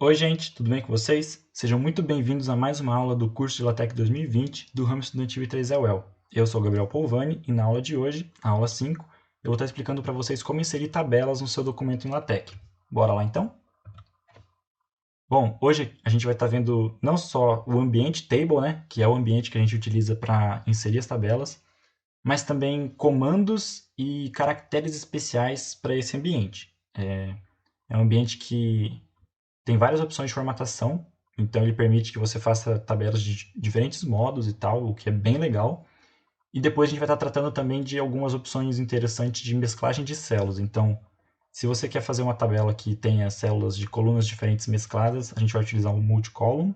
Oi, gente, tudo bem com vocês? Sejam muito bem-vindos a mais uma aula do curso de LaTeX 2020 do ramo estudantil I3EUEL. Eu sou o Gabriel Polvani e na aula de hoje, a aula 5, eu vou estar explicando para vocês como inserir tabelas no seu documento em LaTeX. Bora lá então? Bom, hoje a gente vai estar vendo não só o ambiente table, né, que é o ambiente que a gente utiliza para inserir as tabelas, mas também comandos e caracteres especiais para esse ambiente. É um ambiente que tem várias opções de formatação, então ele permite que você faça tabelas de diferentes modos e tal, o que é bem legal. E depois a gente vai estar tratando também de algumas opções interessantes de mesclagem de células. Então, se você quer fazer uma tabela que tenha células de colunas diferentes mescladas, a gente vai utilizar um multicolumn.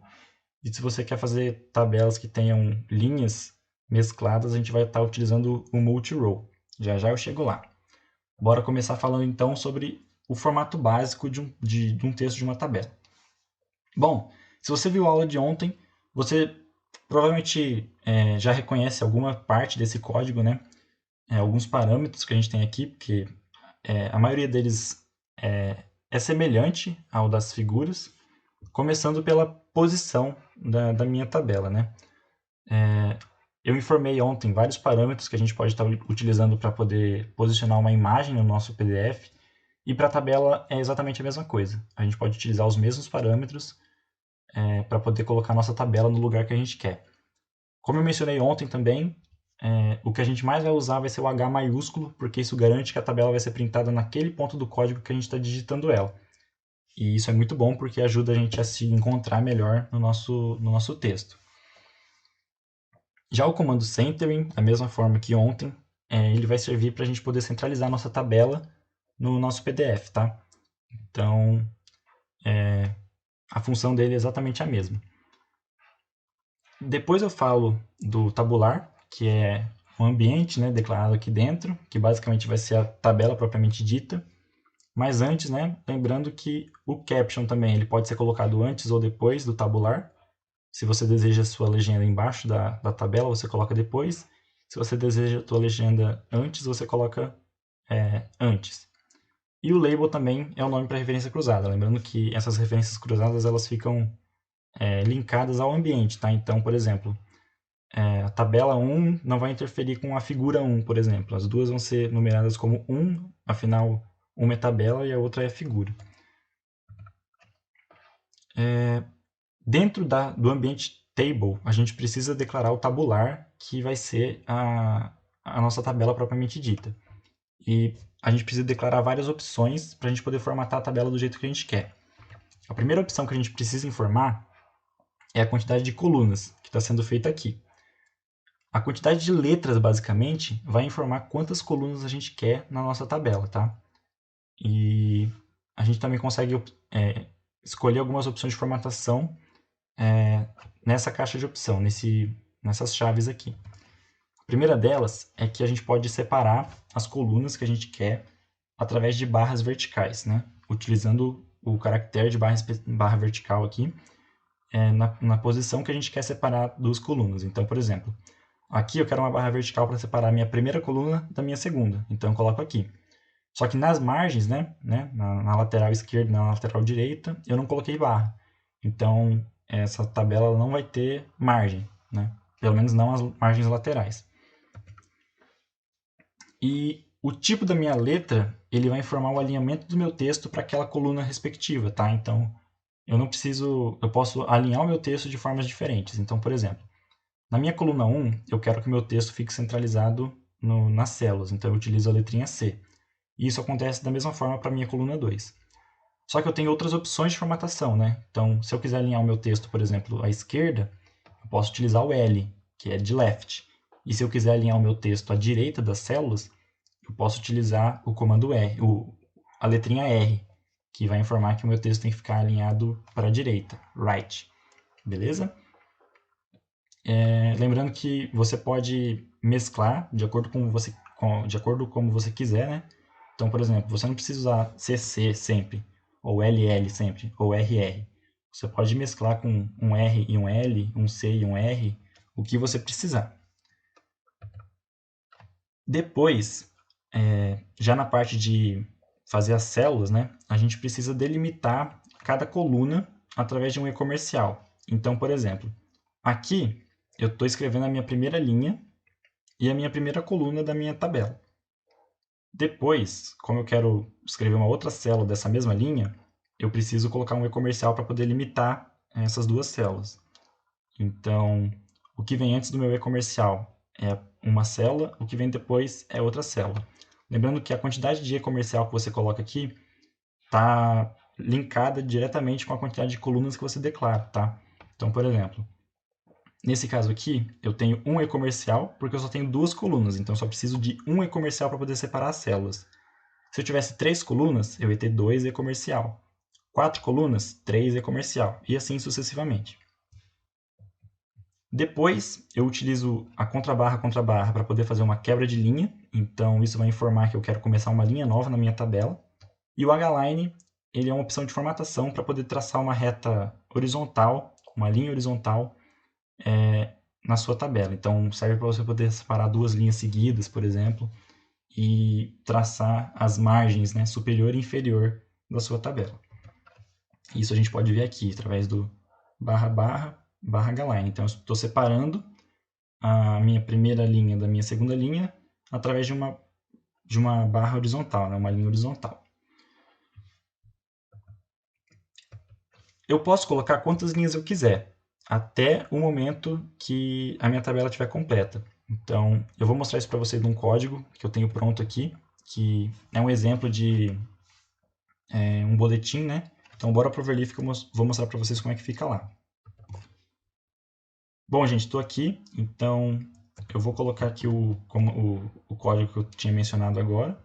E se você quer fazer tabelas que tenham linhas mescladas, a gente vai estar utilizando o multi-row. Já já eu chego lá. Bora começar falando então sobre o formato básico de um texto de uma tabela. Bom, se você viu a aula de ontem, você provavelmente já reconhece alguma parte desse código, né? Alguns parâmetros que a gente tem aqui, porque a maioria deles é semelhante ao das figuras, começando pela posição da minha tabela, né? Eu informei ontem vários parâmetros que a gente pode estar utilizando para poder posicionar uma imagem no nosso PDF, e para a tabela é exatamente a mesma coisa. A gente pode utilizar os mesmos parâmetros para poder colocar a nossa tabela no lugar que a gente quer. Como eu mencionei ontem também, o que a gente mais vai usar vai ser o H maiúsculo, porque isso garante que a tabela vai ser printada naquele ponto do código que a gente está digitando ela. E isso é muito bom porque ajuda a gente a se encontrar melhor no nosso texto. Já o comando centering, da mesma forma que ontem, ele vai servir para a gente poder centralizar a nossa tabela no nosso PDF, tá? Então, a função dele é exatamente a mesma. Depois eu falo do tabular, que é um ambiente, né, declarado aqui dentro, que basicamente vai ser a tabela propriamente dita. Mas antes, né, lembrando que o caption também ele pode ser colocado antes ou depois do tabular. Se você deseja a sua legenda embaixo da tabela, você coloca depois. Se você deseja a sua legenda antes, você coloca antes. E o label também é o nome para referência cruzada. Lembrando que essas referências cruzadas elas ficam linkadas ao ambiente, tá? Então, por exemplo, a tabela 1 não vai interferir com a figura 1, por exemplo. As duas vão ser numeradas como 1, afinal, uma é tabela e a outra é figura. Dentro do ambiente table, a gente precisa declarar o tabular, que vai ser a nossa tabela propriamente dita. E a gente precisa declarar várias opções para a gente poder formatar a tabela do jeito que a gente quer. A primeira opção que a gente precisa informar é a quantidade de colunas, que está sendo feita aqui. A quantidade de letras, basicamente, vai informar quantas colunas a gente quer na nossa tabela, tá? E a gente também consegue escolher algumas opções de formatação nessa caixa de opção, nessas chaves aqui. A primeira delas é que a gente pode separar as colunas que a gente quer através de barras verticais, né? Utilizando o caractere de barra vertical aqui na posição que a gente quer separar duas colunas. Então, por exemplo, aqui eu quero uma barra vertical para separar a minha primeira coluna da minha segunda. Então eu coloco aqui. Só que nas margens, né, na lateral esquerda e na lateral direita, eu não coloquei barra. Então essa tabela não vai ter margem, né? Pelo menos não as margens laterais. E o tipo da minha letra, ele vai informar o alinhamento do meu texto para aquela coluna respectiva, tá? Então eu posso alinhar o meu texto de formas diferentes. Então, por exemplo, na minha coluna 1, eu quero que o meu texto fique centralizado nas células, então eu utilizo a letrinha C. E isso acontece da mesma forma para a minha coluna 2. Só que eu tenho outras opções de formatação, né? Então, se eu quiser alinhar o meu texto, por exemplo, à esquerda, eu posso utilizar o L, que é de left. E se eu quiser alinhar o meu texto à direita das células, eu posso utilizar o comando R, a letrinha R, que vai informar que o meu texto tem que ficar alinhado para a direita, right. Beleza? Lembrando que você pode mesclar de acordo como você quiser, né? Então, por exemplo, você não precisa usar CC sempre, ou LL sempre, ou RR. Você pode mesclar com um R e um L, um C e um R, o que você precisar. Depois, já na parte de fazer as células, né, a gente precisa delimitar cada coluna através de um e-comercial. Então, por exemplo, aqui eu estou escrevendo a minha primeira linha e a minha primeira coluna da minha tabela. Depois, como eu quero escrever uma outra célula dessa mesma linha, eu preciso colocar um e-comercial para poder limitar essas duas células. Então, o que vem antes do meu e-comercial é uma célula, o que vem depois é outra célula. Lembrando que a quantidade de e-comercial que você coloca aqui está linkada diretamente com a quantidade de colunas que você declara, tá? Então, por exemplo, nesse caso aqui, eu tenho um e-comercial porque eu só tenho duas colunas, então eu só preciso de um e-comercial para poder separar as células. Se eu tivesse 3 colunas, eu ia ter 2 e-comercial. 4 colunas, 3 e-comercial, e assim sucessivamente. Depois, eu utilizo a contrabarra para poder fazer uma quebra de linha, então isso vai informar que eu quero começar uma linha nova na minha tabela. E o H-line, ele é uma opção de formatação para poder traçar uma reta horizontal, uma linha horizontal na sua tabela. Então, serve para você poder separar duas linhas seguidas, por exemplo, e traçar as margens, né, superior e inferior da sua tabela. Isso a gente pode ver aqui, através do barra H-line. Então, eu estou separando a minha primeira linha da minha segunda linha através de uma barra horizontal, né, uma linha horizontal. Eu posso colocar quantas linhas eu quiser, até o momento que a minha tabela estiver completa. Então, eu vou mostrar isso para vocês num código que eu tenho pronto aqui, que é um exemplo de um boletim, né? Então, bora pro Overleaf que eu vou mostrar para vocês como é que fica lá. Bom, gente, estou aqui, então eu vou colocar aqui o código que eu tinha mencionado agora.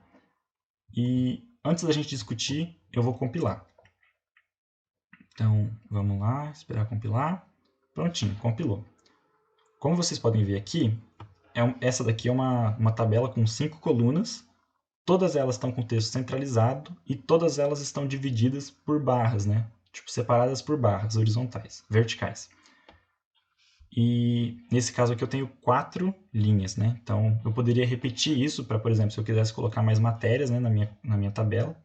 E antes da gente discutir, eu vou compilar. Então, vamos lá, esperar compilar. Prontinho, compilou. Como vocês podem ver aqui, essa daqui é uma tabela com 5 colunas. Todas elas estão com o texto centralizado e todas elas estão divididas por barras, né? Tipo, separadas por barras horizontais, verticais. E nesse caso aqui eu tenho 4 linhas, né? Então eu poderia repetir isso para, por exemplo, se eu quisesse colocar mais matérias, né, na minha tabela.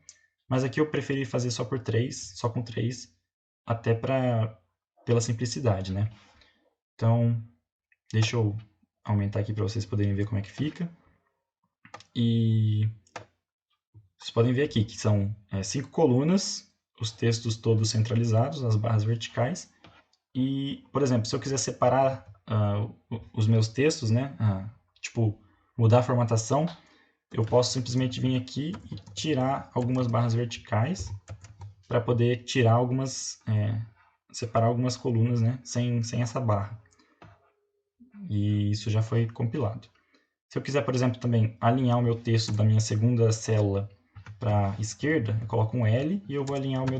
Mas aqui eu preferi fazer só por 3, só com 3, até pela simplicidade, né? Então, deixa eu aumentar aqui para vocês poderem ver como é que fica. E vocês podem ver aqui que são 5 colunas, os textos todos centralizados, as barras verticais. E, por exemplo, se eu quiser separar os meus textos, né, tipo, mudar a formatação, eu posso simplesmente vir aqui e tirar algumas barras verticais para poder tirar separar algumas colunas, né, sem essa barra. E isso já foi compilado. Se eu quiser, por exemplo, também alinhar o meu texto da minha segunda célula para a esquerda, eu coloco um L e eu vou alinhar o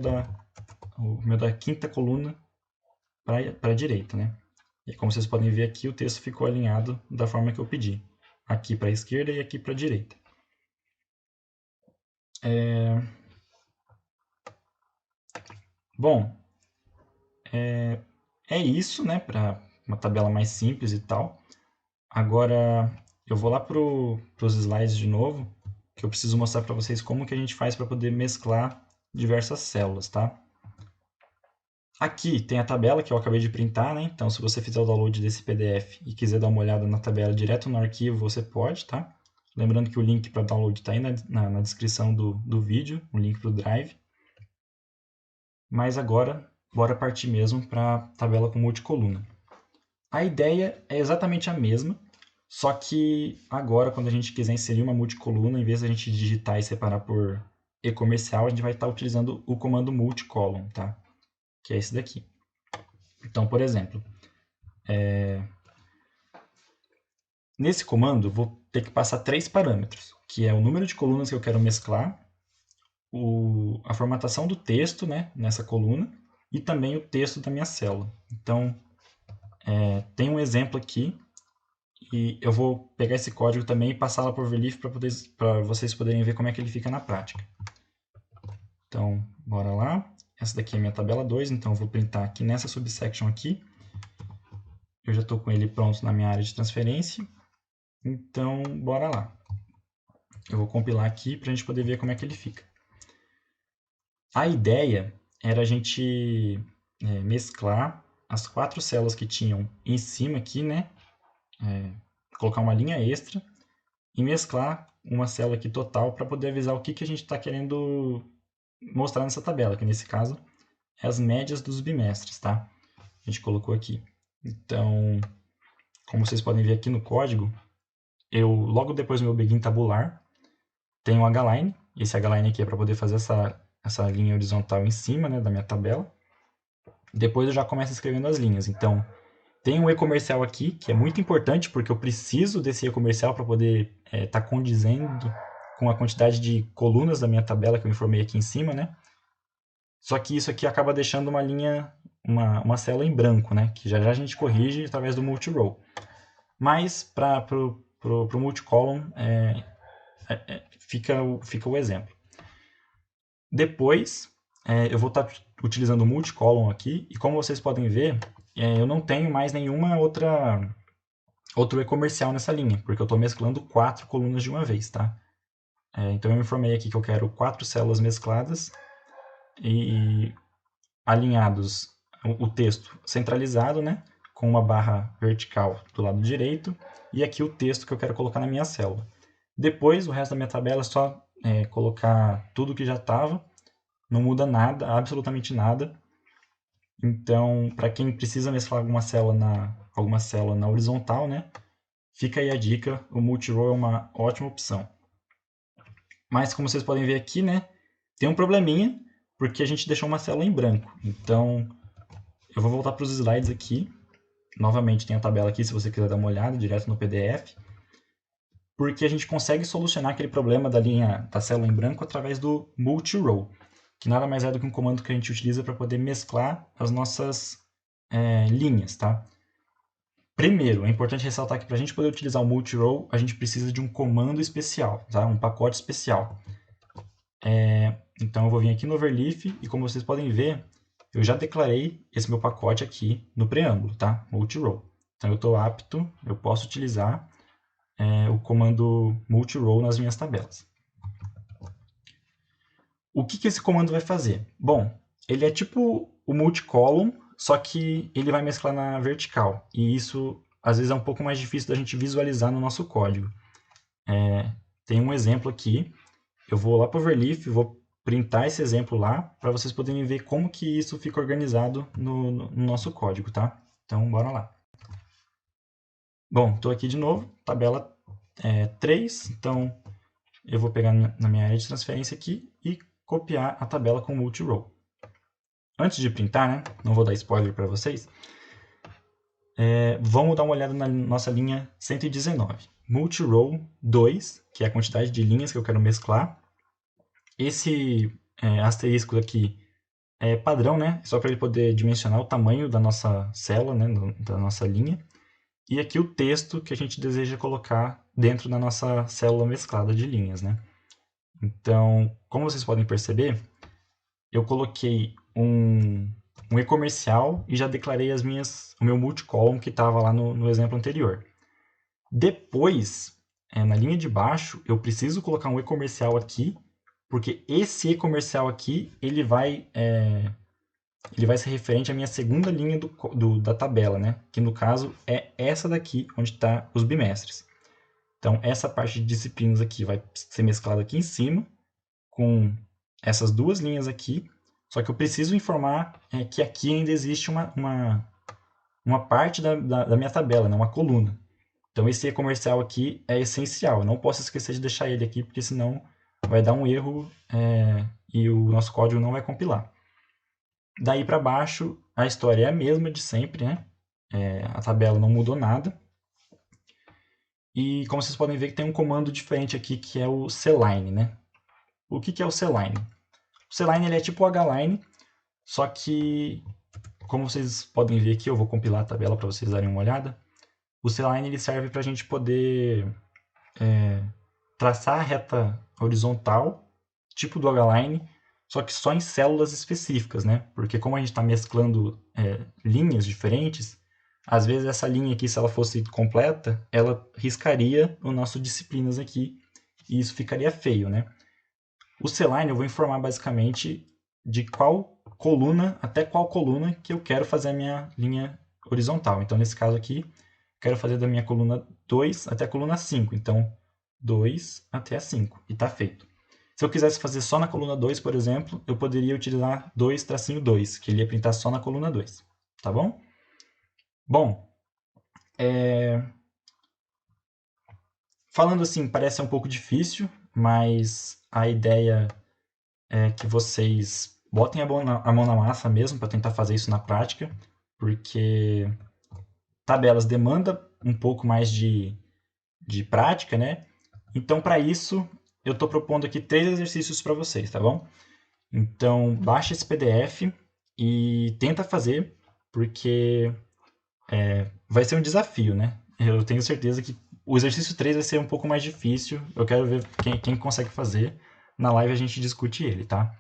meu da quinta coluna para a direita, né? E como vocês podem ver aqui, o texto ficou alinhado da forma que eu pedi. Aqui para a esquerda e aqui para a direita. Bom, é isso, né? Para uma tabela mais simples e tal. Agora, eu vou lá para os slides de novo, que eu preciso mostrar para vocês como que a gente faz para poder mesclar diversas células, tá? Aqui tem a tabela que eu acabei de printar, né? Então, se você fizer o download desse PDF e quiser dar uma olhada na tabela direto no arquivo, você pode, tá? Lembrando que o link para download está aí na descrição do vídeo, o link para o Drive. Mas agora, bora partir mesmo para a tabela com multicoluna. A ideia é exatamente a mesma, só que agora, quando a gente quiser inserir uma multicoluna, em vez de a gente digitar e separar por e-comercial, a gente vai estar utilizando o comando multicolumn, tá? Que é esse daqui. Então, por exemplo, nesse comando, eu vou ter que passar 3 parâmetros, que é o número de colunas que eu quero mesclar, a formatação do texto, né, nessa coluna, e também o texto da minha célula. Então, tem um exemplo aqui, e eu vou pegar esse código também e passar lá por Overleaf para vocês poderem ver como é que ele fica na prática. Então, bora lá. Essa daqui é a minha tabela 2, então eu vou printar aqui nessa subsection aqui. Eu já estou com ele pronto na minha área de transferência. Então, bora lá. Eu vou compilar aqui para a gente poder ver como é que ele fica. A ideia era a gente mesclar as 4 células que tinham em cima aqui, né? Colocar uma linha extra e mesclar uma célula aqui total para poder avisar o que a gente está querendo mostrar nessa tabela, que nesse caso é as médias dos bimestres, tá? A gente colocou aqui. Então, como vocês podem ver aqui no código, eu logo depois do meu begin tabular, tenho um H-line. Esse H-line aqui é para poder fazer essa linha horizontal em cima, né, da minha tabela. Depois eu já começo escrevendo as linhas. Então, tem um e-comercial aqui, que é muito importante, porque eu preciso desse e-comercial para poder estar condizendo com a quantidade de colunas da minha tabela que eu informei aqui em cima, né? Só que isso aqui acaba deixando uma linha, uma célula em branco, né? Que já já a gente corrige através do multi-row. Mas para o multi-column fica o exemplo. Depois, eu vou estar utilizando o multi-column aqui, e como vocês podem ver, eu não tenho mais nenhuma outro e-comercial nessa linha, porque eu estou mesclando 4 colunas de uma vez, tá? Então eu informei aqui que eu quero 4 células mescladas e alinhados o texto centralizado, né? Com uma barra vertical do lado direito, e aqui o texto que eu quero colocar na minha célula. Depois, o resto da minha tabela é só colocar tudo que já estava, não muda nada, absolutamente nada. Então, para quem precisa mesclar alguma célula na horizontal, né? Fica aí a dica, o multi-row é uma ótima opção. Mas como vocês podem ver aqui, né? Tem um probleminha, porque a gente deixou uma célula em branco. Então, eu vou voltar para os slides aqui. Novamente tem a tabela aqui, se você quiser dar uma olhada, direto no PDF. Porque a gente consegue solucionar aquele problema da célula em branco através do multi-row, que nada mais é do que um comando que a gente utiliza para poder mesclar as nossas linhas, tá? Primeiro, é importante ressaltar que para a gente poder utilizar o multi-row, a gente precisa de um comando especial, tá? Um pacote especial. Então eu vou vir aqui no Overleaf e como vocês podem ver, eu já declarei esse meu pacote aqui no preâmbulo, tá? Multi-row. Então eu estou apto, eu posso utilizar o comando multi-row nas minhas tabelas. O que esse comando vai fazer? Bom, ele é tipo o multi-column, só que ele vai mesclar na vertical. E isso, às vezes, é um pouco mais difícil da gente visualizar no nosso código. Tem um exemplo aqui. Eu vou lá para o Overleaf, vou printar esse exemplo lá, para vocês poderem ver como que isso fica organizado no nosso código, tá? Então, bora lá. Bom, estou aqui de novo, tabela 3, então eu vou pegar na minha área de transferência aqui e copiar a tabela com multi-row. Antes de printar, né, não vou dar spoiler para vocês, vamos dar uma olhada na nossa linha 119. Multi-row 2, que é a quantidade de linhas que eu quero mesclar. Esse asterisco aqui é padrão, né, só para ele poder dimensionar o tamanho da nossa célula, né, da nossa linha. E aqui o texto que a gente deseja colocar dentro da nossa célula mesclada de linhas, né? Então, como vocês podem perceber, eu coloquei um e-comercial e já declarei o meu multi-column que estava lá no exemplo anterior. Depois, na linha de baixo, eu preciso colocar um e-comercial aqui, porque esse e-comercial aqui ele vai ser referente à minha segunda linha da tabela, né? Que no caso é essa daqui, onde está os bimestres. Então, essa parte de disciplinas aqui vai ser mesclada aqui em cima, com essas duas linhas aqui, só que eu preciso informar que aqui ainda existe uma parte da minha tabela, né? Uma coluna. Então, esse e-comercial aqui é essencial. Eu não posso esquecer de deixar ele aqui, porque senão vai dar um erro e o nosso código não vai compilar. Daí para baixo, a história é a mesma de sempre, né? A tabela não mudou nada. E como vocês podem ver que tem um comando diferente aqui, que é o cline, né? O que é o cline? O cline ele é tipo o hline, só que, como vocês podem ver aqui, eu vou compilar a tabela para vocês darem uma olhada. O cline ele serve para a gente poder traçar a reta horizontal, tipo do hline, só que só em células específicas, né? Porque como a gente está mesclando linhas diferentes, às vezes essa linha aqui, se ela fosse completa, ela riscaria o nosso disciplinas aqui, e isso ficaria feio, né? O cline eu vou informar basicamente de qual coluna, até qual coluna que eu quero fazer a minha linha horizontal. Então, nesse caso aqui, quero fazer da minha coluna 2 até a coluna 5. Então, 2 até a 5. E está feito. Se eu quisesse fazer só na coluna 2, por exemplo, eu poderia utilizar 2-2, que ele ia printar só na coluna 2. Tá bom? Bom, falando assim, parece um pouco difícil, mas a ideia é que vocês botem a mão na massa mesmo para tentar fazer isso na prática, porque tabelas demanda um pouco mais de prática, né? Então, para isso, eu estou propondo aqui 3 exercícios para vocês, tá bom? Então, baixa esse PDF e tenta fazer, porque vai ser um desafio, né? Eu tenho certeza que o exercício 3 vai ser um pouco mais difícil. Eu quero ver quem consegue fazer. Na live a gente discute ele, tá?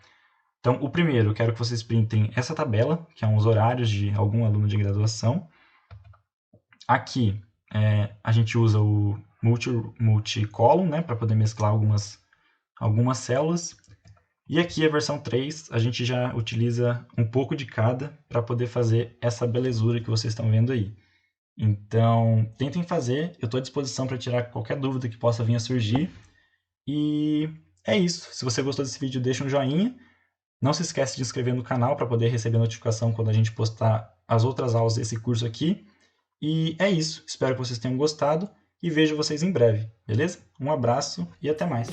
Então, o primeiro, eu quero que vocês printem essa tabela, que é os horários de algum aluno de graduação. Aqui, a gente usa o multicolumn, né, para poder mesclar algumas células. E aqui a versão 3, a gente já utiliza um pouco de cada para poder fazer essa belezura que vocês estão vendo aí. Então, tentem fazer, eu estou à disposição para tirar qualquer dúvida que possa vir a surgir. E é isso. Se você gostou desse vídeo, deixa um joinha. Não se esquece de se inscrever no canal para poder receber notificação quando a gente postar as outras aulas desse curso aqui. E é isso. Espero que vocês tenham gostado e vejo vocês em breve, beleza? Um abraço e até mais.